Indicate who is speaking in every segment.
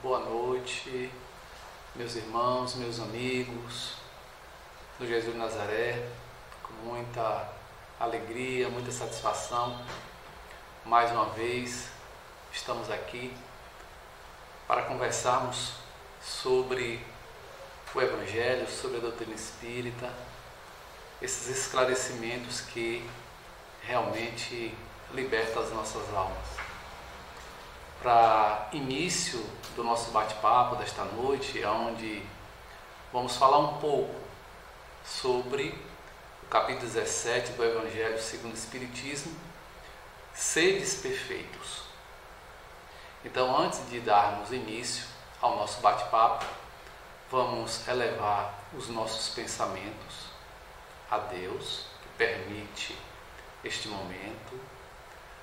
Speaker 1: Boa noite, meus irmãos, meus amigos do Jesus de Nazaré. Com muita alegria, muita satisfação, mais uma vez estamos aqui para conversarmos sobre o Evangelho, sobre a doutrina espírita, esses esclarecimentos que realmente libertam as nossas almas. Para início do nosso bate-papo desta noite, onde vamos falar um pouco sobre o capítulo 17 do Evangelho segundo o Espiritismo, Sedes Perfeitos. Então, antes de darmos início ao nosso bate-papo, vamos elevar os nossos pensamentos a Deus, que permite este momento,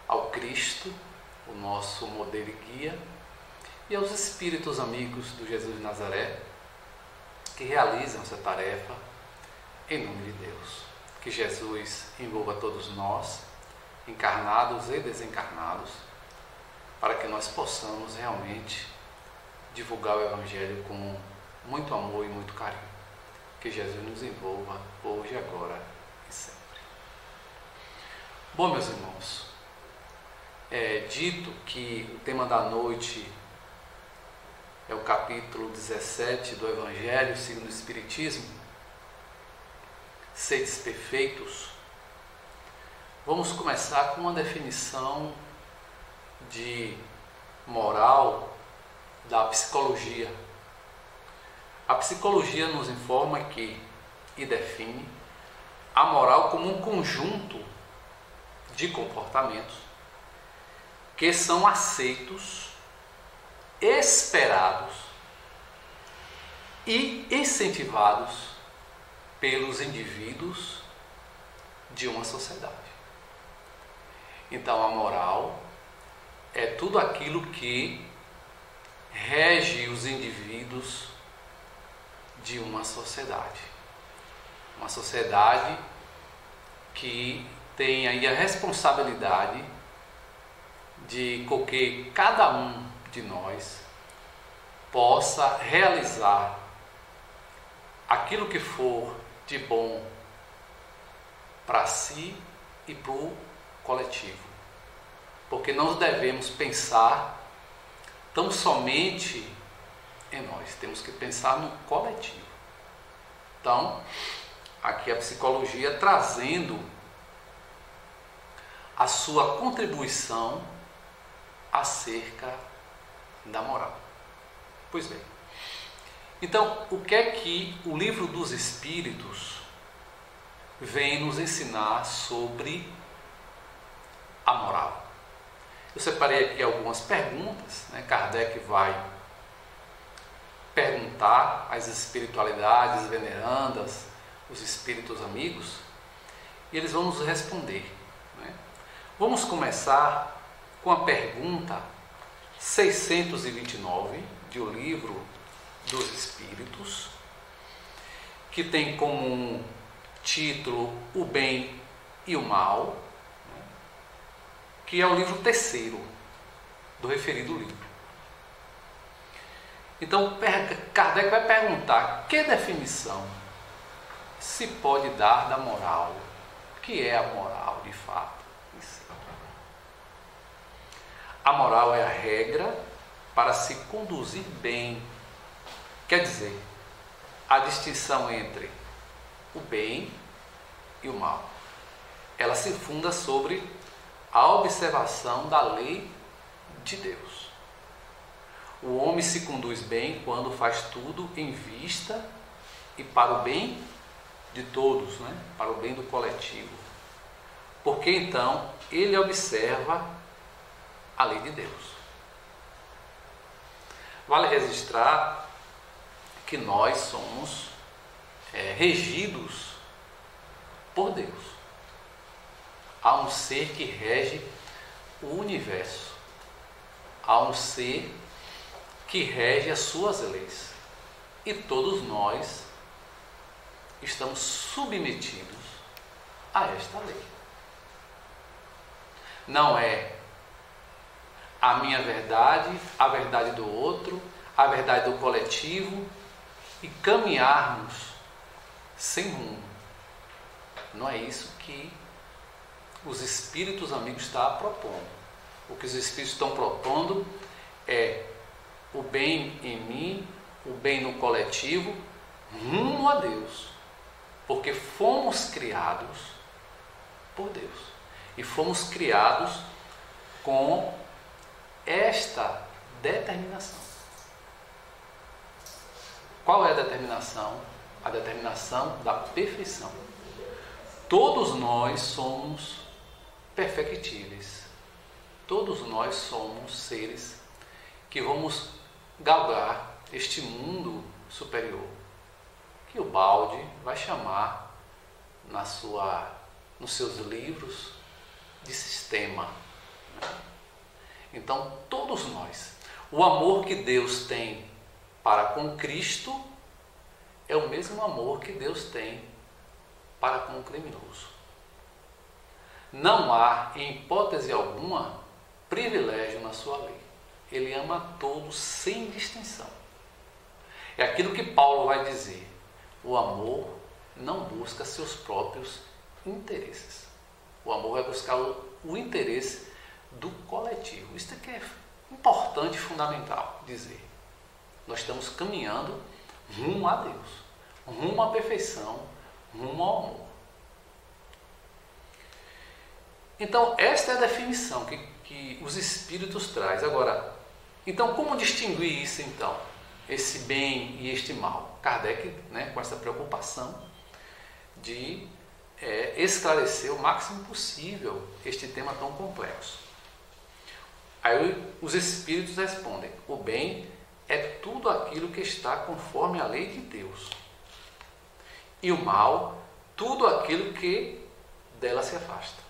Speaker 1: ao Cristo, o nosso modelo e guia, e aos espíritos amigos do Jesus de Nazaré, que realizam essa tarefa em nome de Deus. Que Jesus envolva todos nós, encarnados e desencarnados, para que nós possamos realmente divulgar o Evangelho com muito amor e muito carinho. Que Jesus nos envolva hoje, agora e sempre. Bom, meus irmãos, é dito que o tema da noite é o capítulo 17 do Evangelho segundo o Espiritismo, Sedes Perfeitos. Vamos começar com uma definição de moral da psicologia. A psicologia nos informa que e define a moral como um conjunto de comportamentos que são aceitos, esperados e incentivados pelos indivíduos de uma sociedade. Então, a moral é tudo aquilo que rege os indivíduos de uma sociedade. Uma sociedade que tem aí a responsabilidade de que cada um de nós possa realizar aquilo que for de bom para si e para o coletivo. Porque não devemos pensar tão somente em nós, temos que pensar no coletivo. Então, aqui a psicologia trazendo a sua contribuição acerca da moral. Pois bem, então o que é que o Livro dos Espíritos vem nos ensinar sobre a moral? Eu separei aqui algumas perguntas, né? Kardec vai perguntar às espiritualidades venerandas, os espíritos amigos, e eles vão nos responder, né? Vamos começar com a pergunta 629 de O Livro dos Espíritos, que tem como título O Bem e o Mal, né? Que é o livro terceiro do referido livro. Então, Kardec vai perguntar que definição se pode dar da moral, o que é a moral de fato. A moral é a regra para se conduzir bem. Quer dizer, a distinção entre o bem e o mal. Ela se funda sobre a observação da lei de Deus. O homem se conduz bem quando faz tudo em vista e para o bem de todos, né? Para o bem do coletivo. Porque então ele observa a lei de Deus. Vale registrar que nós somos regidos por Deus. Há um ser que rege o universo. Há um ser que rege as suas leis. E todos nós estamos submetidos a esta lei. Não é a minha verdade, a verdade do outro, a verdade do coletivo e caminharmos sem rumo. Não é isso que os espíritos amigos estão propondo. O que os espíritos estão propondo é o bem em mim, o bem no coletivo, rumo a Deus. Porque fomos criados por Deus. E fomos criados com esta determinação. Qual é a determinação? A determinação da perfeição. Todos nós somos perfectíveis. Todos nós somos seres que vamos galgar este mundo superior, que o Balde vai chamar nos seus livros de sistema. Então, todos nós, o amor que Deus tem para com Cristo é o mesmo amor que Deus tem para com o criminoso. Não há, em hipótese alguma, privilégio na sua lei. Ele ama a todos sem distinção. É aquilo que Paulo vai dizer: o amor não busca seus próprios interesses. O amor vai buscar o interesse do coletivo. Isso aqui é importante e fundamental dizer. Nós estamos caminhando rumo a Deus, rumo à perfeição, rumo ao amor. Então, esta é a definição que os Espíritos trazem. Agora, então, como distinguir isso, então? Esse bem e este mal? Kardec, com essa preocupação de esclarecer o máximo possível este tema tão complexo. Aí os Espíritos respondem: o bem é tudo aquilo que está conforme a lei de Deus. E o mal, tudo aquilo que dela se afasta.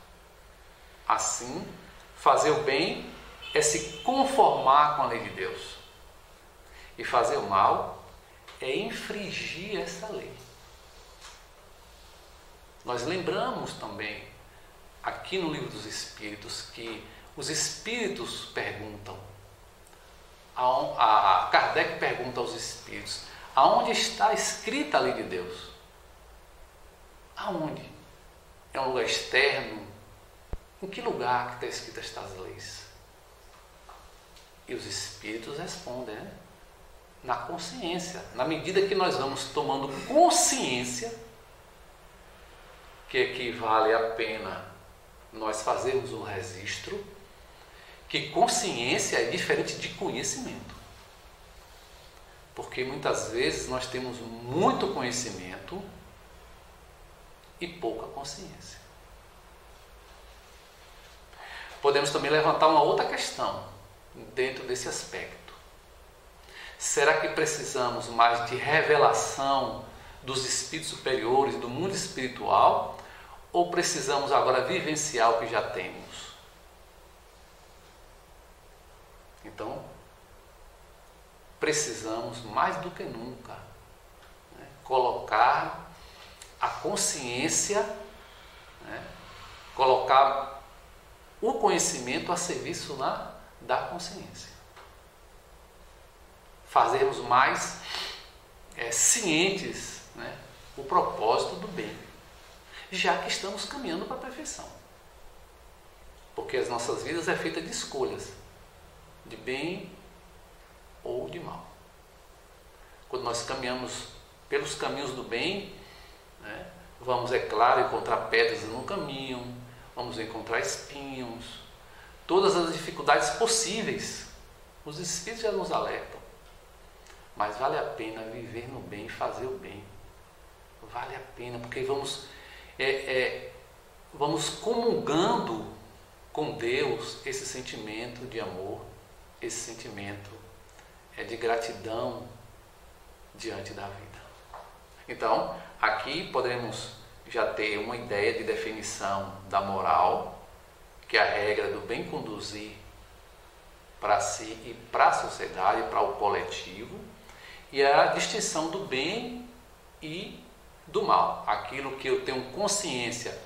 Speaker 1: Assim, fazer o bem é se conformar com a lei de Deus. E fazer o mal é infringir essa lei. Nós lembramos também, aqui no Livro dos Espíritos, que os Espíritos perguntam, Kardec pergunta aos Espíritos: aonde está escrita a lei de Deus? Aonde? É um lugar externo? Em que lugar que está escrita estas leis? E os Espíritos respondem, na consciência. Na medida que nós vamos tomando consciência, que equivale a pena nós fazermos um registro, que consciência é diferente de conhecimento. Porque muitas vezes nós temos muito conhecimento e pouca consciência. Podemos também levantar uma outra questão dentro desse aspecto. Será que precisamos mais de revelação dos espíritos superiores, do mundo espiritual, ou precisamos agora vivenciar o que já temos? Então, precisamos mais do que nunca colocar a consciência, colocar o conhecimento a serviço da consciência. Fazermos mais cientes o propósito do bem, já que estamos caminhando para a perfeição. Porque as nossas vidas é feita de escolhas, de bem ou de mal. Quando nós caminhamos pelos caminhos do bem, vamos, é claro, encontrar pedras no caminho, vamos encontrar espinhos, todas as dificuldades possíveis. Os Espíritos já nos alertam. Mas vale a pena viver no bem, fazer o bem. Vale a pena, porque vamos comungando com Deus esse sentimento de amor, esse sentimento de gratidão diante da vida. Então, aqui podemos já ter uma ideia de definição da moral, que é a regra do bem conduzir para si e para a sociedade, para o coletivo, e a distinção do bem e do mal. Aquilo que eu tenho consciência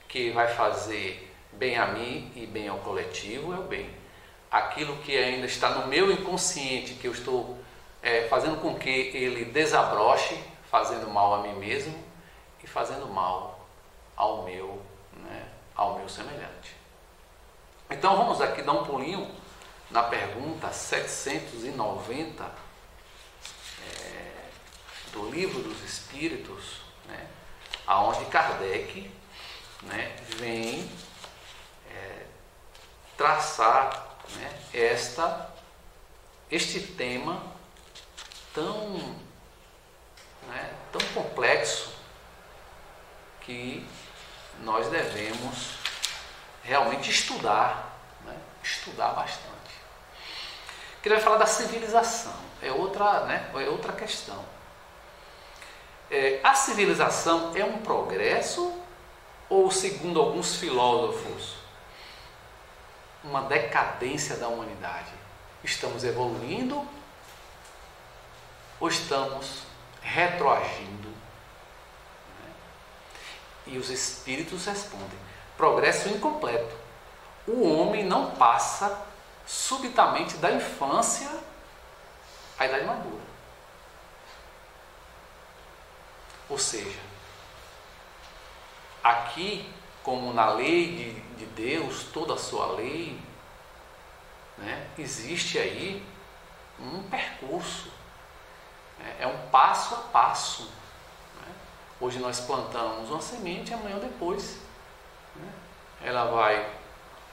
Speaker 1: que vai fazer bem a mim e bem ao coletivo é o bem. Aquilo que ainda está no meu inconsciente, que eu estou fazendo com que ele desabroche, fazendo mal a mim mesmo e fazendo mal ao meu, ao meu semelhante. Então vamos aqui dar um pulinho na pergunta 790 do Livro dos Espíritos, aonde Kardec vem traçar este tema tão complexo que nós devemos realmente estudar bastante. Que ele vai falar da civilização, é outra questão. A civilização é um progresso ou, segundo alguns filósofos, uma decadência da humanidade? Estamos evoluindo ou estamos retroagindo? E os espíritos respondem: progresso incompleto. O homem não passa subitamente da infância à idade madura. Ou seja, aqui, como na lei de Deus, toda a sua lei, existe aí um percurso, é um passo a passo. Hoje nós plantamos uma semente, amanhã ou depois ela vai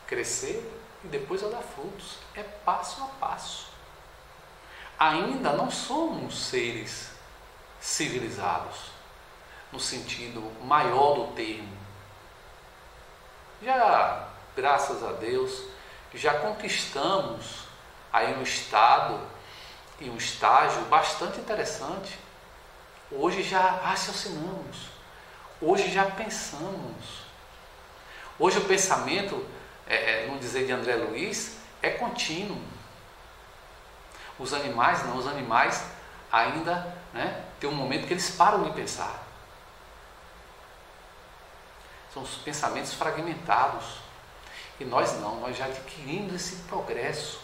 Speaker 1: crescer e depois ela dá frutos. É passo a passo. Ainda não somos seres civilizados, no sentido maior do termo. Já, graças a Deus, já conquistamos aí um estado e um estágio bastante interessante. Hoje já raciocinamos, hoje já pensamos. Hoje o pensamento, no dizer de André Luiz, é contínuo. Os animais não, os animais ainda tem um momento que eles param de pensar. São os pensamentos fragmentados. E nós não, nós já adquirimos esse progresso.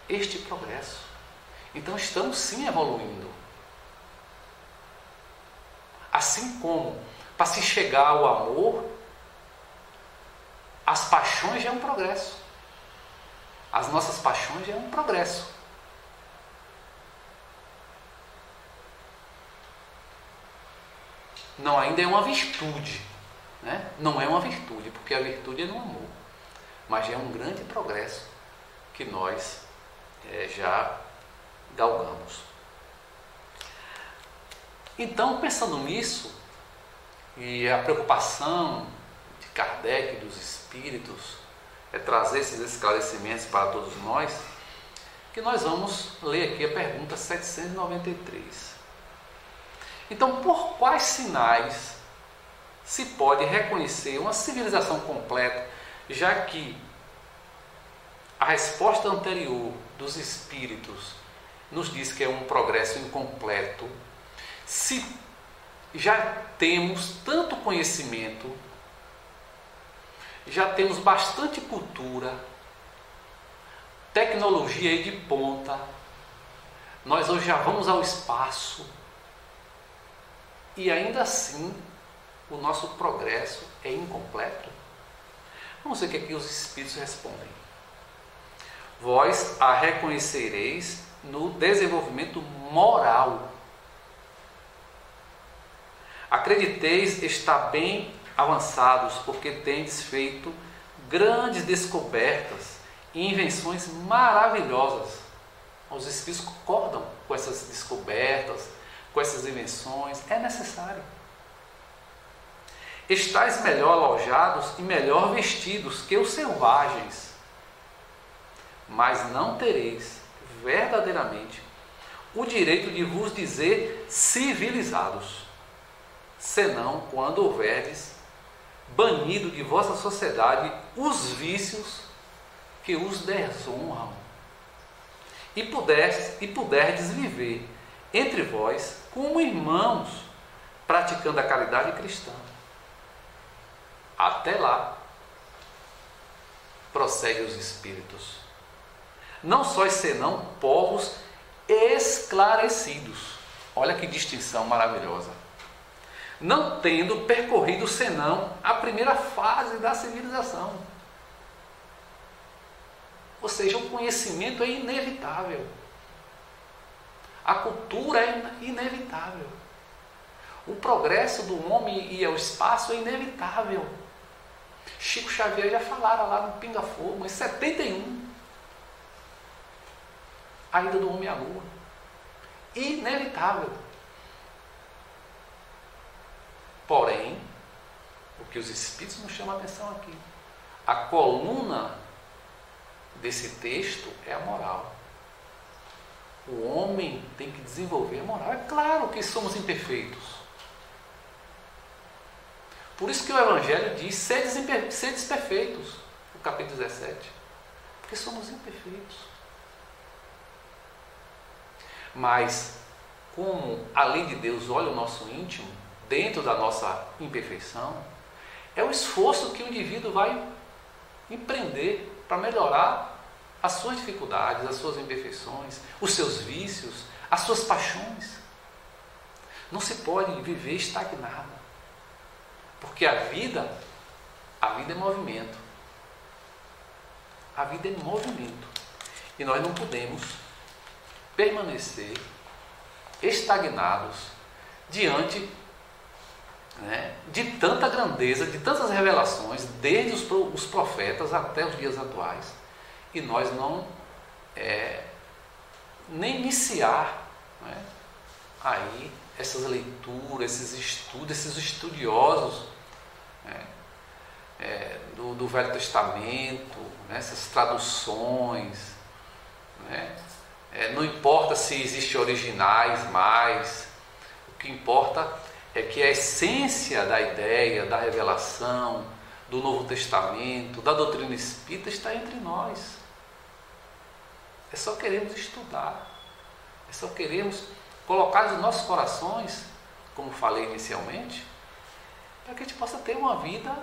Speaker 1: Este progresso. Então estamos sim evoluindo. Assim como para se chegar ao amor, as paixões já é um progresso. As nossas paixões já é um progresso. Não, ainda é uma virtude, não é uma virtude, porque a virtude é no amor, mas é um grande progresso que nós já galgamos. Então, pensando nisso, e a preocupação de Kardec e dos espíritos é trazer esses esclarecimentos para todos nós, que nós vamos ler aqui a pergunta 793. Então, por quais sinais se pode reconhecer uma civilização completa, já que a resposta anterior dos espíritos nos diz que é um progresso incompleto, se já temos tanto conhecimento, já temos bastante cultura, tecnologia de ponta, nós hoje já vamos ao espaço, e ainda assim o nosso progresso é incompleto? Vamos ver o que aqui os espíritos respondem. Vós a reconhecereis no desenvolvimento moral. Acrediteis estar bem avançados, porque tendes feito grandes descobertas e invenções maravilhosas. Os espíritos concordam com essas descobertas, com essas invenções. É necessário. Estais melhor alojados e melhor vestidos que os selvagens, mas não tereis verdadeiramente o direito de vos dizer civilizados, senão quando houverdes banido de vossa sociedade os vícios que os desonram, e puderdes viver entre vós como irmãos, praticando a caridade cristã. Até lá, prossegue os espíritos, Não sós senão povos esclarecidos. Olha que distinção maravilhosa. Não tendo percorrido senão a primeira fase da civilização. Ou seja, o conhecimento é inevitável. A cultura é inevitável. O progresso do homem e ao espaço é inevitável. Chico Xavier já falara lá no Pinga Fogo, em 71. A ida do homem à lua. Inevitável. Porém, o que os espíritos nos chamam a atenção aqui, a coluna desse texto é a moral. O homem tem que desenvolver a moral. É claro que somos imperfeitos. Por isso que o Evangelho diz, sedes perfeitos, o capítulo 17. Porque somos imperfeitos. Mas, como a lei de Deus olha o nosso íntimo, dentro da nossa imperfeição, é o esforço que o indivíduo vai empreender para melhorar as suas dificuldades, as suas imperfeições, os seus vícios, as suas paixões. Não se pode viver estagnado. Porque a vida é movimento. A vida é movimento. E nós não podemos permanecer estagnados diante, né, de tanta grandeza, de tantas revelações, desde os profetas até os dias atuais, e nós não nem iniciar, né, aí essas leituras, esses estudos, esses estudiosos, né, do Velho Testamento, né, essas traduções, né, não importa se existem originais mais, o que importa é que a essência da ideia, da revelação, do Novo Testamento, da doutrina espírita está entre nós. É só queremos estudar, é só queremos colocar nos nossos corações, como falei inicialmente, para que a gente possa ter uma vida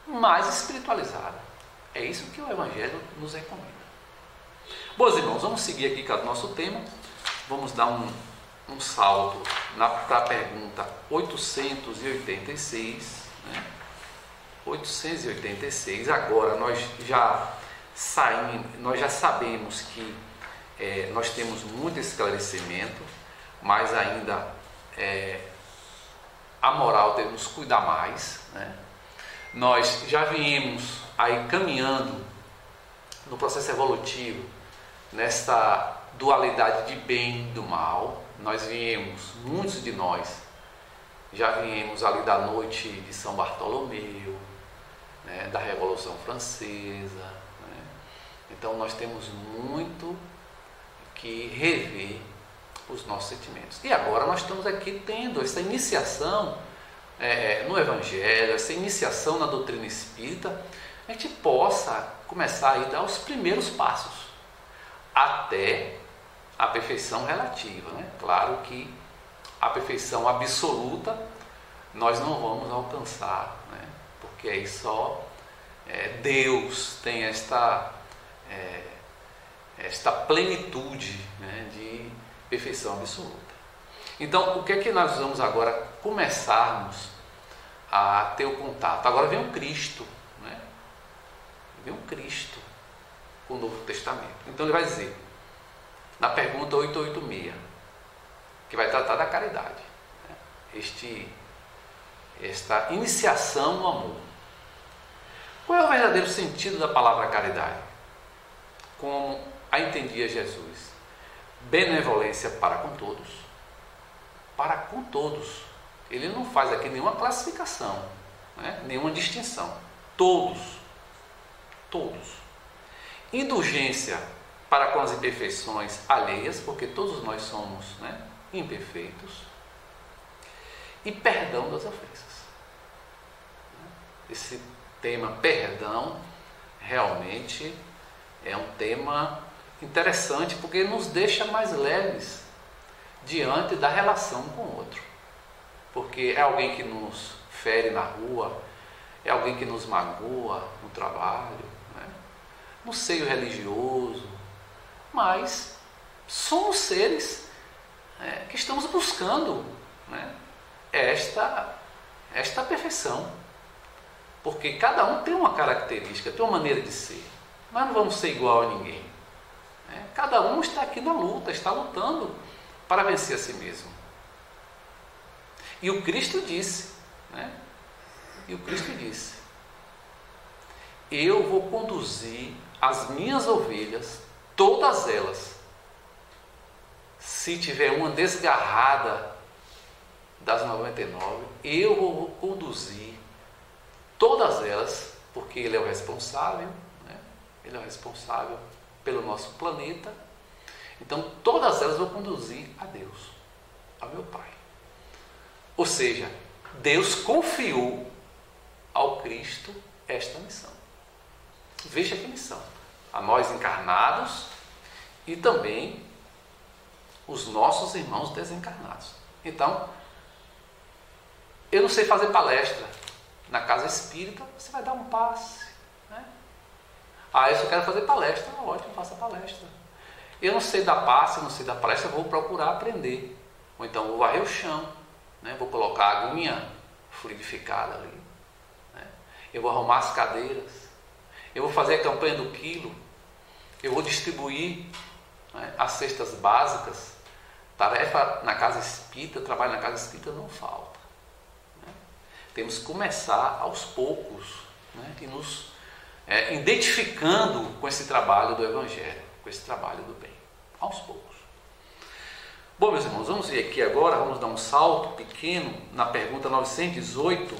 Speaker 1: mais espiritualizada. É isso que o Evangelho nos recomenda. Bom, irmãos, vamos seguir aqui com o nosso tema. Vamos dar um salto para a pergunta 886. Né? 886. Agora nós já sabemos que nós temos muito esclarecimento, mas ainda a moral devemos cuidar mais, né? Nós já viemos aí caminhando no processo evolutivo, nesta dualidade de bem e do mal. Muitos de nós já viemos ali da noite de São Bartolomeu, né, da Revolução Francesa, né? Então nós temos muito que rever os nossos sentimentos. E agora nós estamos aqui tendo essa iniciação no Evangelho, essa iniciação na doutrina espírita, a gente possa começar a dar os primeiros passos até a perfeição relativa, né? Claro que a perfeição absoluta nós não vamos alcançar, né? Porque aí só Deus tem esta plenitude, né, de perfeição absoluta. Então, o que é que nós vamos agora começarmos a ter o contato? Agora vem o Cristo, né? Vem o Cristo com o Novo Testamento. Então ele vai dizer, na pergunta 886, que vai tratar da caridade, né? Esta iniciação no amor. Qual é o verdadeiro sentido da palavra caridade? Como a entendia Jesus: benevolência para com todos. Para com todos. Ele não faz aqui nenhuma classificação, né? Nenhuma distinção. Todos. Todos. Indulgência para com as imperfeições alheias, porque todos nós somos, né, imperfeitos. E perdão das ofensas. Esse tema perdão realmente é um tema interessante, porque nos deixa mais leves diante da relação com o outro. Porque é alguém que nos fere na rua, é alguém que nos magoa no trabalho, né? No seio religioso, mas somos seres que estamos buscando, né, esta perfeição. Porque cada um tem uma característica, tem uma maneira de ser. Nós não vamos ser igual a ninguém. Né? Cada um está aqui na luta, está lutando para vencer a si mesmo. E o Cristo disse, né? Eu vou conduzir as minhas ovelhas, todas elas. Se tiver uma desgarrada das 99, eu vou conduzir todas elas, porque Ele é o responsável, né? Ele é o responsável pelo nosso planeta. Então, todas elas vão conduzir a Deus, a meu Pai. Ou seja, Deus confiou ao Cristo esta missão. Veja que missão. A nós encarnados e também os nossos irmãos desencarnados. Então, eu não sei fazer palestra. Na casa espírita, você vai dar um passe. Né? Eu só quero fazer palestra. Ótimo, faça palestra. Eu não sei dar passe, não sei dar palestra, vou procurar aprender. Ou então vou varrer o chão, né? Vou colocar a aguinha fluidificada ali. Né? Eu vou arrumar as cadeiras. Eu vou fazer a campanha do quilo. Eu vou distribuir, né, as cestas básicas. Tarefa na casa espírita, trabalho na casa espírita não falta. Temos que começar aos poucos, né, e nos identificando com esse trabalho do Evangelho, com esse trabalho do bem, aos poucos. Bom, meus irmãos, vamos ver aqui agora, vamos dar um salto pequeno na pergunta 918,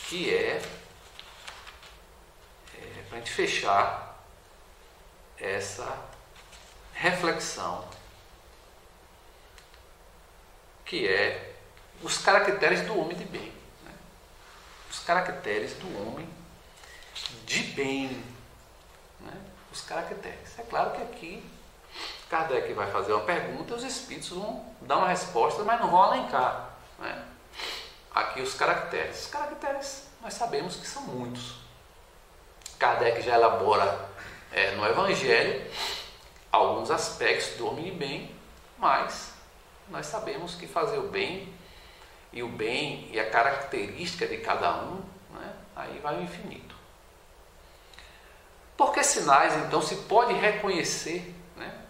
Speaker 1: que para a gente fechar essa reflexão, que é os caracteres do homem de bem. Né? Os caracteres do homem de bem. Né? Os caracteres. É claro que aqui Kardec vai fazer uma pergunta e os espíritos vão dar uma resposta, mas não vão alencar. Né? Aqui os caracteres. Os caracteres nós sabemos que são muitos. Kardec já elabora no Evangelho alguns aspectos do homem de bem, mas nós sabemos que fazer o bem e a característica de cada um, né, aí vai ao infinito. Por que sinais, então, se pode reconhecer, né,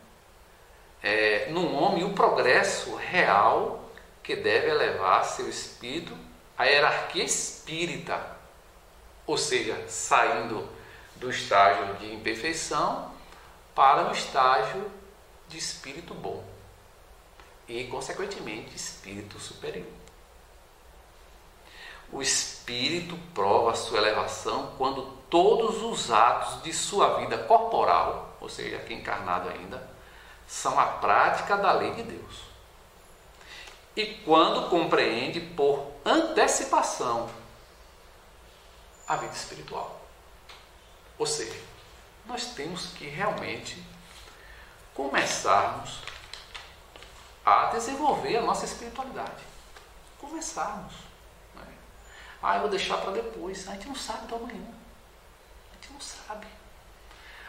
Speaker 1: num homem o progresso real que deve elevar seu espírito à hierarquia espírita, ou seja, saindo do estágio de imperfeição para o estágio de espírito bom e, consequentemente, espírito superior. O espírito prova a sua elevação quando todos os atos de sua vida corporal, ou seja, aqui encarnado ainda, são a prática da lei de Deus. E quando compreende por antecipação a vida espiritual. Ou seja, nós temos que realmente começarmos a desenvolver a nossa espiritualidade. Começarmos. Né? Eu vou deixar para depois. A gente não sabe do amanhã. A gente não sabe.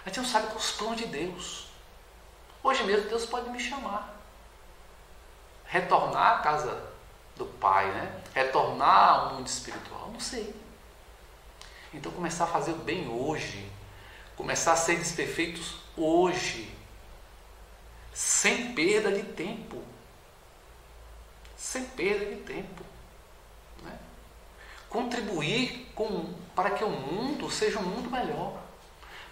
Speaker 1: A gente não sabe quais os planos de Deus. Hoje mesmo Deus pode me chamar. Retornar à casa do Pai, né? Retornar ao mundo espiritual. Não sei. Então começar a fazer o bem hoje. Começar a ser desperfeitos hoje. Sem perda de tempo. Sem perda de tempo. Né? Contribuir para que o mundo seja um mundo melhor.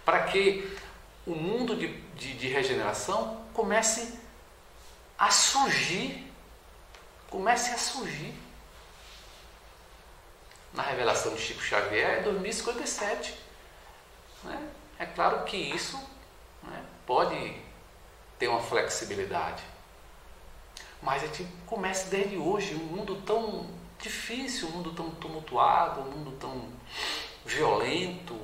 Speaker 1: Para que o mundo de regeneração comece a surgir. Comece a surgir. Na revelação de Chico Xavier é 2057. Né? É claro que isso, né, pode ter uma flexibilidade. Mas a gente começa desde hoje, um mundo tão difícil, um mundo tão tumultuado, um mundo tão violento.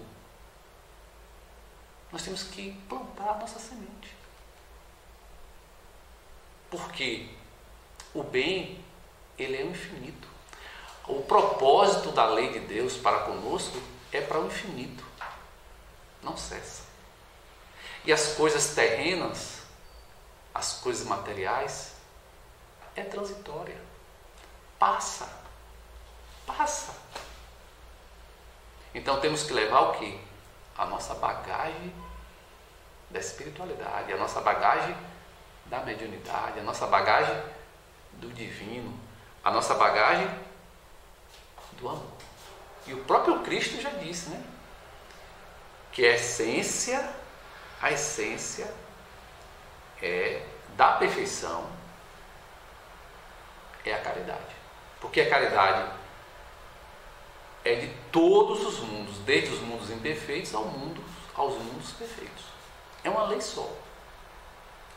Speaker 1: Nós temos que plantar a nossa semente. Porque o bem, ele é o infinito. O propósito da lei de Deus para conosco é para o infinito. não cessa. E as coisas terrenas, as coisas materiais, é transitória. Passa. Então temos que levar o quê? A nossa bagagem da espiritualidade, a nossa bagagem da mediunidade, a nossa bagagem do divino, a nossa bagagem do amor. E o próprio Cristo já disse, né? Que a essência da perfeição é a caridade. Porque a caridade é de todos os mundos, desde os mundos imperfeitos aos mundos perfeitos. É uma lei só.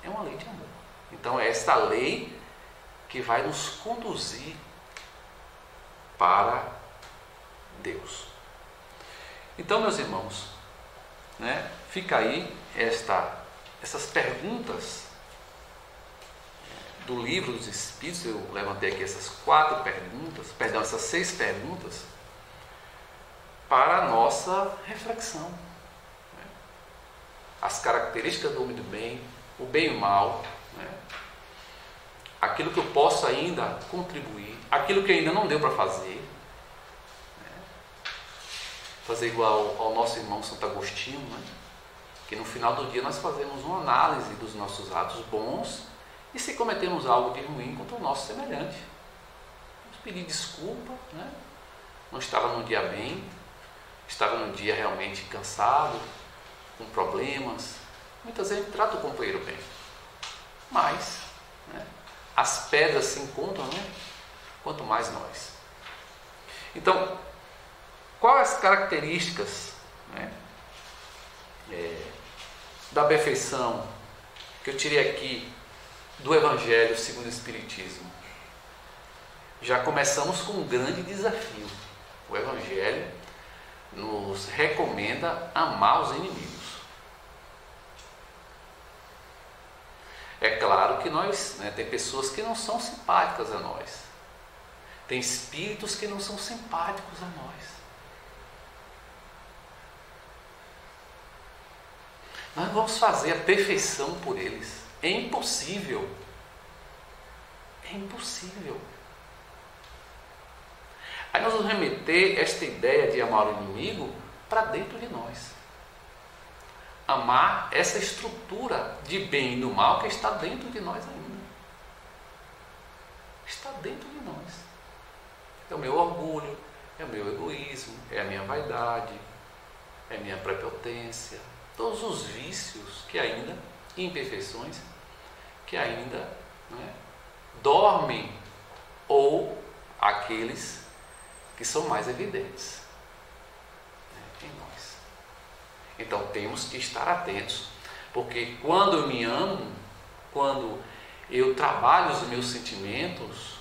Speaker 1: É uma lei de amor. Então é esta lei que vai nos conduzir para Deus. Então, meus irmãos, né, fica aí essas perguntas do Livro dos Espíritos. Eu levantei aqui essas 6 perguntas para a nossa reflexão, né? As características do homem do bem, o bem e o mal, né? Aquilo que eu posso ainda contribuir, aquilo que ainda não deu para fazer, né? Fazer igual ao nosso irmão Santo Agostinho, né? Que no final do dia nós fazemos uma análise dos nossos atos bons e se cometemos algo de ruim contra o nosso semelhante, vamos pedir desculpa, né? Não estava num dia bem, estava num dia realmente cansado, com problemas. Muitas vezes trata o companheiro bem, mas, né, as pedras se encontram, né, quanto mais nós. Então, quais as características, né, da perfeição que eu tirei aqui do Evangelho segundo o Espiritismo? Já começamos com um grande desafio. O Evangelho nos recomenda amar os inimigos. É claro que nós, né, tem pessoas que não são simpáticas a nós. Tem espíritos que não são simpáticos a nós. Nós vamos fazer a perfeição por eles. É impossível. É impossível. Aí nós vamos remeter esta ideia de amar o inimigo para dentro de nós. Amar essa estrutura de bem e do mal que está dentro de nós ainda. Está dentro de nós. É o meu orgulho, é o meu egoísmo, é a minha vaidade, é a minha prepotência, todos os vícios que ainda, imperfeições, que ainda, né, dormem, ou aqueles que são mais evidentes, né, em nós. Então temos que estar atentos, porque quando eu me amo, quando eu trabalho os meus sentimentos,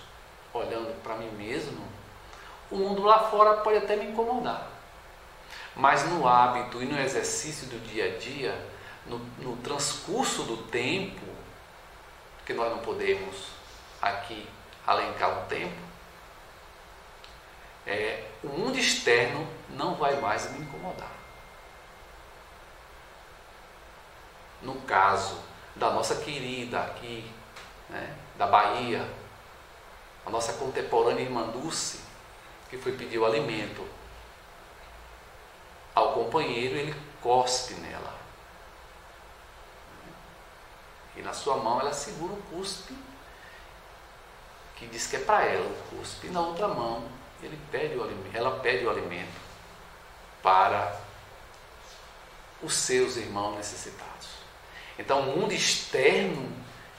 Speaker 1: olhando para mim mesmo, o mundo lá fora pode até me incomodar, mas no hábito e no exercício do dia a dia, no transcurso do tempo, que nós não podemos aqui alencar o tempo, o mundo externo não vai mais me incomodar. No caso da nossa querida aqui, né, da Bahia, a nossa contemporânea irmã Dulce, que foi pedir o alimento ao companheiro, ele cospe nela. E na sua mão ela segura o cuspe, que diz que é para ela o cuspe, e na outra mão ela pede o alimento para os seus irmãos necessitados. Então o mundo externo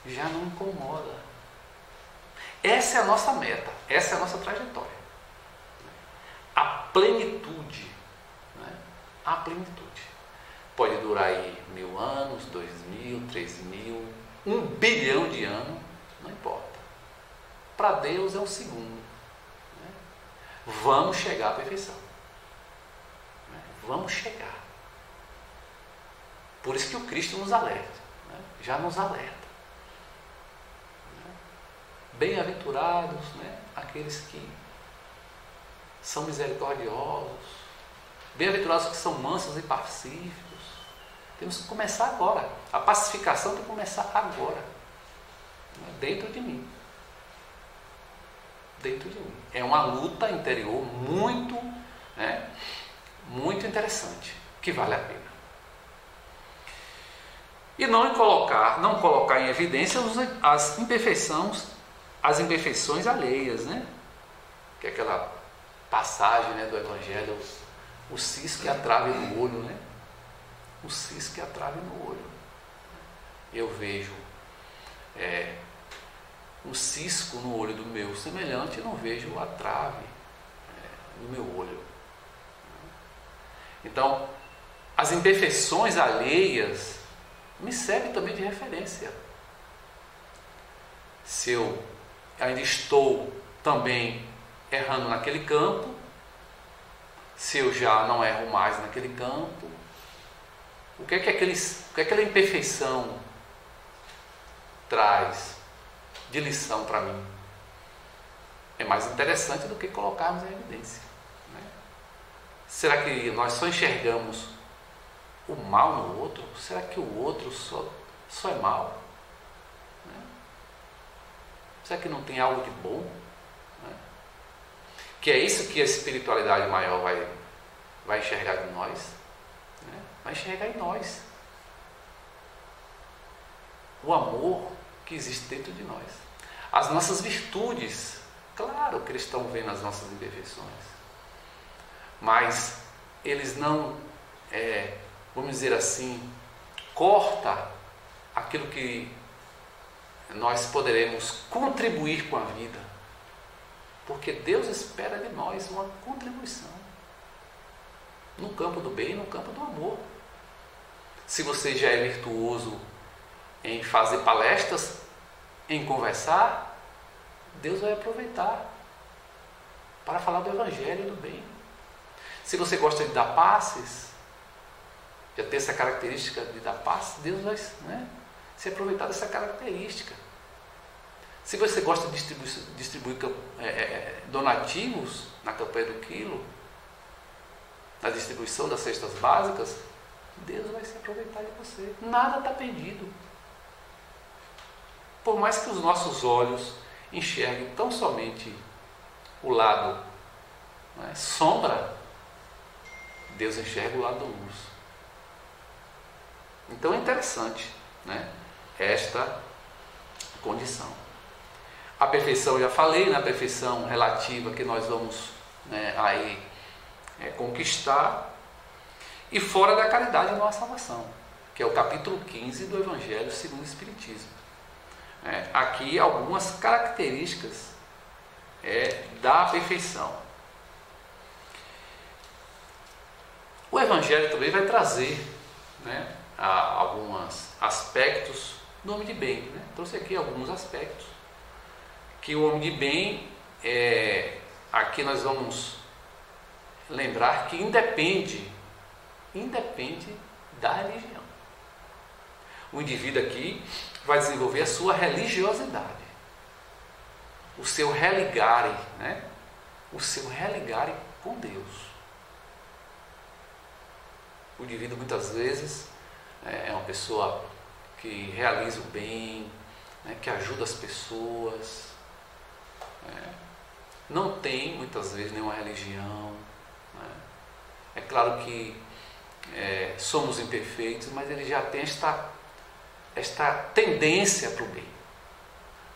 Speaker 1: já não incomoda. Essa é a nossa meta, essa é a nossa trajetória. A plenitude, né? A plenitude. Pode durar aí 1000 anos, 2000, 3000, 1 bilhão de anos, não importa. Para Deus é um segundo. Né? Vamos chegar à perfeição. Né? Vamos chegar. Por isso que o Cristo nos alerta. Né? Já nos alerta. Né? Bem-aventurados, né, aqueles que são misericordiosos, Bem-aventurados que são mansos e pacíficos. Temos que começar agora. A pacificação tem que começar agora. Dentro de mim. Dentro de mim. É uma luta interior muito, muito interessante, que vale a pena. E não colocar em evidência as imperfeições alheias, né? Que é aquela passagem, né, do Evangelho, o cisco que a trave no olho, né? O cisco que a trave no olho. Eu vejo um cisco no olho do meu semelhante e não vejo a trave no meu olho. Então, as imperfeições alheias me servem também de referência. Se eu ainda estou também errando naquele campo, se eu já não erro mais naquele campo, o que é que aquela imperfeição traz de lição para mim? É mais interessante do que colocarmos em evidência, né? Será que nós só enxergamos o mal no outro? Será que o outro só é mal? Né? Será que não tem algo de bom? Né? Que é isso que a espiritualidade maior vai enxergar em nós, né? Vai enxergar em nós o amor que existe dentro de nós, as nossas virtudes. Claro que eles estão vendo as nossas imperfeições, mas eles não, vamos dizer assim, corta aquilo que nós poderemos contribuir com a vida, porque Deus espera de nós uma contribuição no campo do bem e no campo do amor. Se você já é virtuoso em fazer palestras, em conversar, Deus vai aproveitar para falar do Evangelho e do bem. Se você gosta de dar passes, já tem essa característica de dar passes, Deus vai, se aproveitar dessa característica. Se você gosta de distribuir donativos na campanha do quilo, na distribuição das cestas básicas, Deus vai se aproveitar de você. Nada está perdido. Por mais que os nossos olhos enxerguem tão somente o lado sombra, Deus enxerga o lado luz. Então é interessante, esta condição. A perfeição, eu já falei, na perfeição relativa que nós vamos conquistar, e fora da caridade não há salvação, que é o capítulo 15 do Evangelho segundo o Espiritismo. Aqui algumas características da perfeição. O Evangelho também vai trazer alguns aspectos do homem de bem. Trouxe aqui alguns aspectos que o homem de bem, aqui nós vamos lembrar que independe da religião. O indivíduo aqui vai desenvolver a sua religiosidade, o seu religare, o seu religare com Deus. O indivíduo muitas vezes é uma pessoa que realiza o bem, que ajuda as pessoas, não tem muitas vezes nenhuma religião. É claro que somos imperfeitos, mas ele já tem esta tendência para o bem.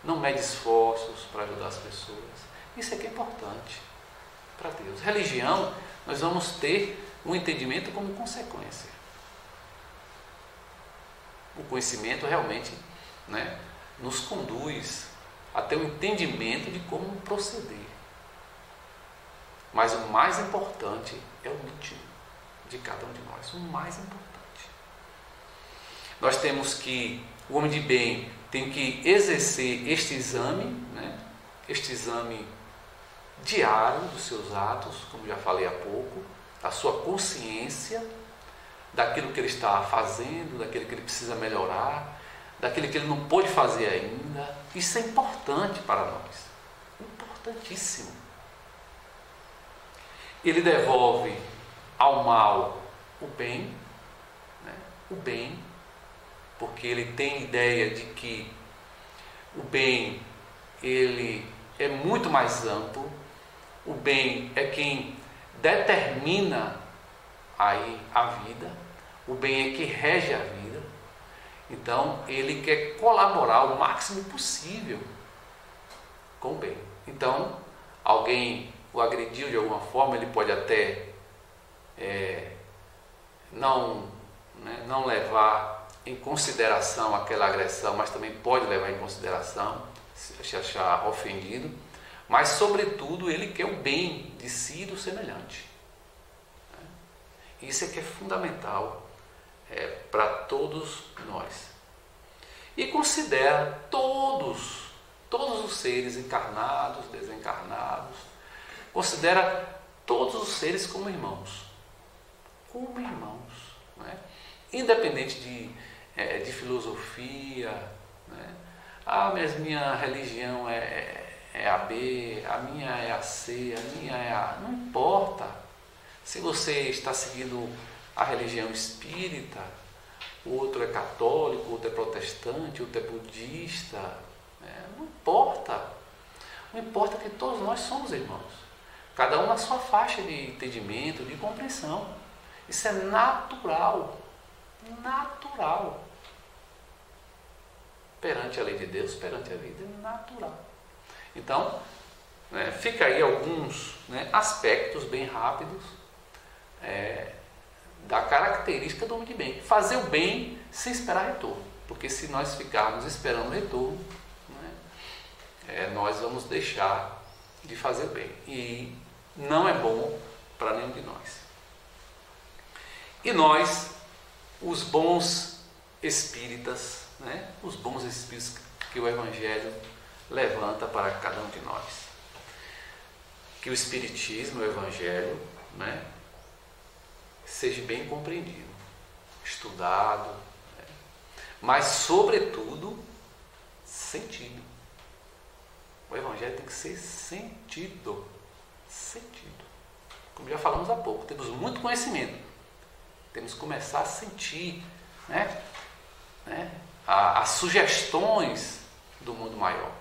Speaker 1: Não mede esforços para ajudar as pessoas. Isso é que é importante para Deus. Religião, nós vamos ter um entendimento como consequência. O conhecimento realmente nos conduz a ter um entendimento de como proceder. Mas o mais importante é o íntimo de cada um de nós. O mais importante. Nós temos que, o homem de bem tem que exercer este exame diário dos seus atos, como já falei há pouco, a sua consciência daquilo que ele está fazendo, daquilo que ele precisa melhorar, daquilo que ele não pôde fazer ainda. Isso é importante para nós, importantíssimo. Ele devolve ao mal o bem, né? O bem, porque ele tem ideia de que o bem ele é muito mais amplo. O bem é quem determina aí a vida, o bem é que rege a vida. Então ele quer colaborar o máximo possível com o bem. Então alguém o agrediu de alguma forma, ele pode até não levar em consideração aquela agressão, mas também pode levar em consideração, se achar ofendido, mas sobretudo ele quer o bem de si e do semelhante. Isso é que é fundamental para todos nós. E considera todos os seres encarnados, desencarnados, considera todos os seres como irmãos. Como irmãos. Né? Independente de filosofia, né? Mas minha religião é a B, a minha é a C, a minha é a... Não importa. Se você está seguindo a religião espírita, o outro é católico, o outro é protestante, o outro é budista, não importa. Não importa que todos nós somos irmãos. Cada um na sua faixa de entendimento, de compreensão. Isso é natural. Natural. Perante a lei de Deus, perante a vida, é natural. Então, fica aí alguns aspectos bem rápidos da característica do homem de bem. Fazer o bem sem esperar retorno. Porque se nós ficarmos esperando retorno, nós vamos deixar de fazer o bem. E não é bom para nenhum de nós. E nós, os bons espíritas, os bons espíritos que o Evangelho levanta para cada um de nós. Que o Espiritismo, o Evangelho, seja bem compreendido, estudado, mas sobretudo sentido. O Evangelho tem que ser sentido. Como já falamos há pouco, temos muito conhecimento, temos que começar a sentir as sugestões do mundo maior,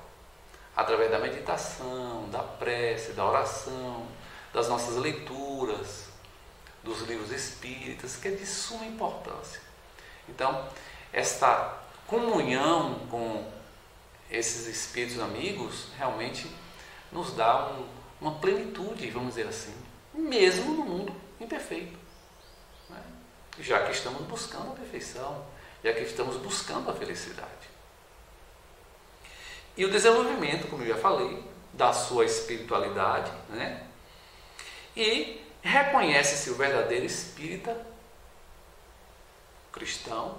Speaker 1: através da meditação, da prece, da oração, das nossas leituras, dos livros espíritas, que é de suma importância. Então, esta comunhão com esses espíritos amigos realmente nos dá uma plenitude, vamos dizer assim, mesmo no mundo imperfeito, já que estamos buscando a perfeição, já que estamos buscando a felicidade. E o desenvolvimento, como eu já falei, da sua espiritualidade, e reconhece-se o verdadeiro espírita cristão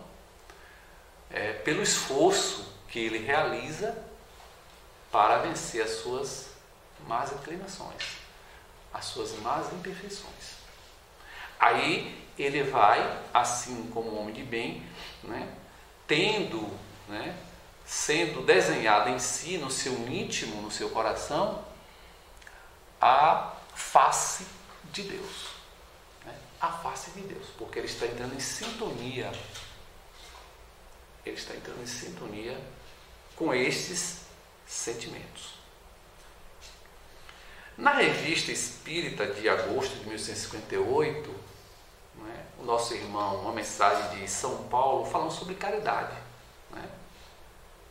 Speaker 1: pelo esforço que ele realiza para vencer as suas más inclinações, as suas más imperfeições. Aí ele vai, assim como o homem de bem, sendo desenhado em si, no seu íntimo, no seu coração, a face de Deus. A face de Deus, porque ele está entrando em sintonia. Ele está entrando em sintonia com estes sentimentos. Na Revista Espírita de agosto de 1858, o nosso irmão, uma mensagem de São Paulo, falando sobre caridade.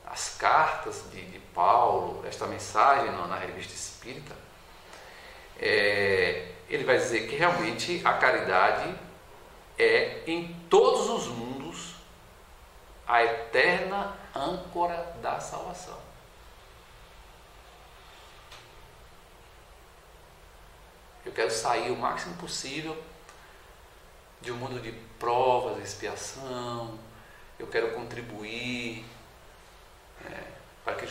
Speaker 1: As cartas de Paulo, esta mensagem na Revista Espírita, ele vai dizer que realmente a caridade é, em todos os mundos, a eterna âncora da salvação. Eu quero sair o máximo possível de um mundo de provas, expiação. Eu quero contribuir para que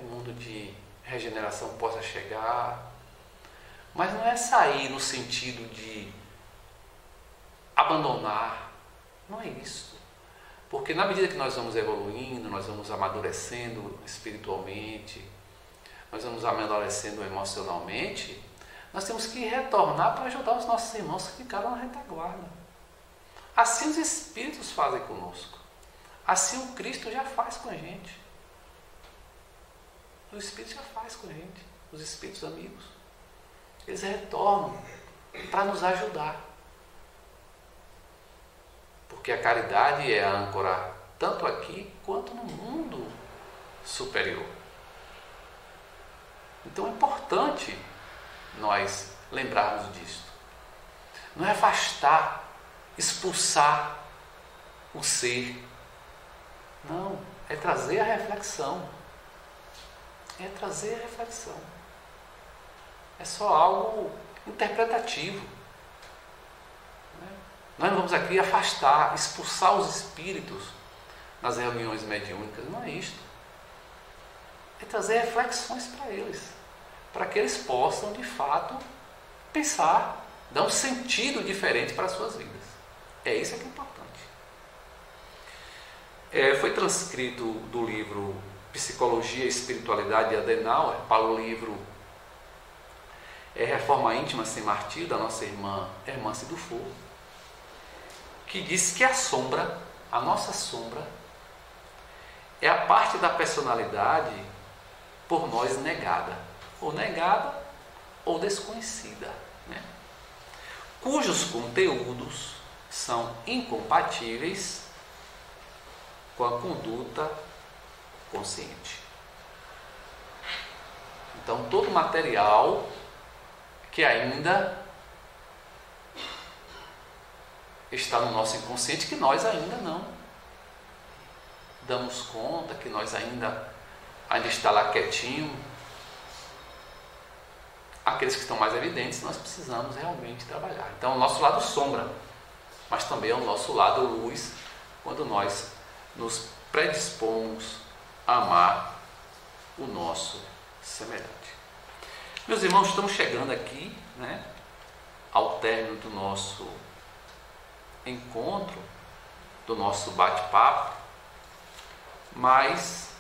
Speaker 1: um mundo de regeneração possa chegar. Mas não é sair no sentido de abandonar. Não é isso. Porque na medida que nós vamos evoluindo, nós vamos amadurecendo espiritualmente, nós vamos amadurecendo emocionalmente, nós temos que retornar para ajudar os nossos irmãos que ficaram na retaguarda. Assim os Espíritos fazem conosco. Assim o Cristo já faz com a gente. O Espírito já faz com a gente. Os Espíritos amigos. Eles retornam para nos ajudar. Porque a caridade é a âncora tanto aqui quanto no mundo superior. Então é importante nós lembrarmos disso. Não é afastar, expulsar o ser. Não, é trazer a reflexão. É trazer a reflexão. É só algo interpretativo. Nós não vamos aqui afastar, expulsar os espíritos nas reuniões mediúnicas. Não é isto. É trazer reflexões para eles. Para que eles possam, de fato, pensar, dar um sentido diferente para as suas vidas. É isso que é importante. Foi transcrito do livro Psicologia e Espiritualidade de Adenauer para o livro Reforma Íntima Sem Martírio, da nossa irmã Hermance Dufour, que diz que a sombra, a nossa sombra, é a parte da personalidade por nós negada ou desconhecida, né? Cujos conteúdos são incompatíveis com a conduta consciente. Então, todo material que ainda está no nosso inconsciente, que nós ainda não damos conta, que nós ainda está lá quietinho, aqueles que estão mais evidentes, nós precisamos realmente trabalhar. Então, é o nosso lado sombra, mas também é o nosso lado luz, quando nós nos predispomos a amar o nosso semelhante. Meus irmãos, estamos chegando aqui, né, ao término do nosso encontro, do nosso bate-papo, mas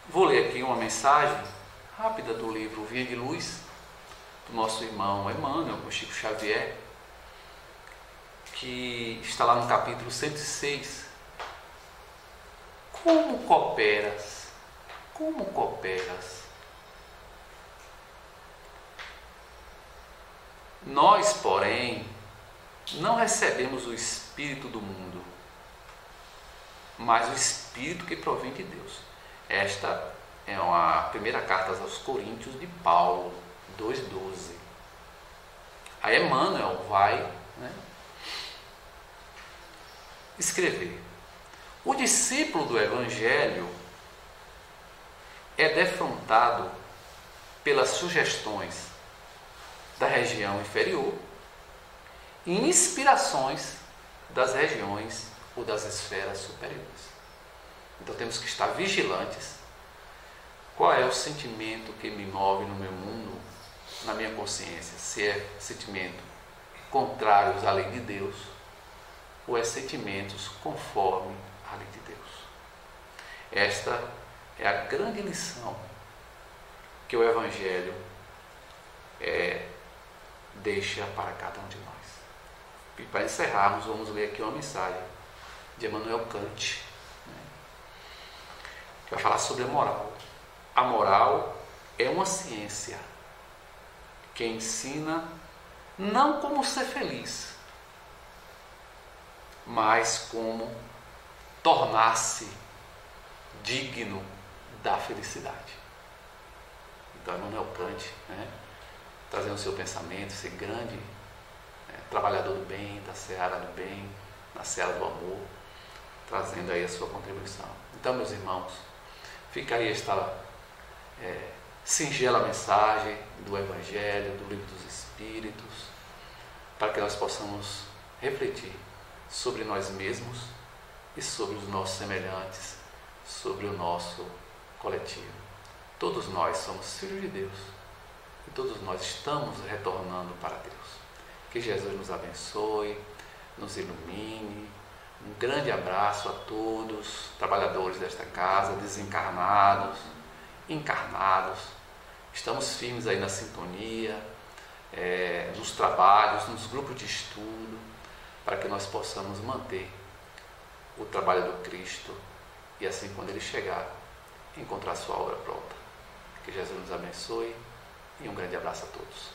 Speaker 1: vou ler aqui uma mensagem rápida do livro Via de Luz, do nosso irmão Emmanuel, com Chico Xavier, que está lá no capítulo 106. Como cooperas? Como cooperas? Nós, porém, não recebemos o Espírito do mundo, mas o Espírito que provém de Deus. Esta é a primeira carta aos Coríntios de Paulo, 2,12. Aí Emmanuel vai, né, escrever: o discípulo do Evangelho é defrontado pelas sugestões da região inferior e inspirações das regiões ou das esferas superiores. Então temos que estar vigilantes. Qual é o sentimento que me move no meu mundo, na minha consciência? Se é sentimento contrários à lei de Deus ou é sentimentos conforme à lei de Deus. Esta é a grande lição que o Evangelho deixa para cada um de nós. E para encerrarmos, vamos ler aqui uma mensagem de Immanuel Kant, né, que vai falar sobre a moral. A moral é uma ciência que ensina não como ser feliz, mas como tornar-se digno da felicidade. Então, Immanuel Kant, né, trazendo o seu pensamento, esse grande trabalhador do bem, da seara do bem, na seara do amor, trazendo aí a sua contribuição. Então, meus irmãos, fica aí esta singela mensagem do Evangelho, do Livro dos Espíritos, para que nós possamos refletir sobre nós mesmos e sobre os nossos semelhantes, sobre o nosso coletivo. Todos nós somos filhos de Deus e todos nós estamos retornando para Deus. Que Jesus nos abençoe, nos ilumine. Um grande abraço a todos, trabalhadores desta casa, desencarnados, encarnados, estamos firmes aí na sintonia, nos trabalhos, nos grupos de estudo, para que nós possamos manter o trabalho do Cristo e assim, quando Ele chegar, encontrar a sua obra pronta. Que Jesus nos abençoe e um grande abraço a todos.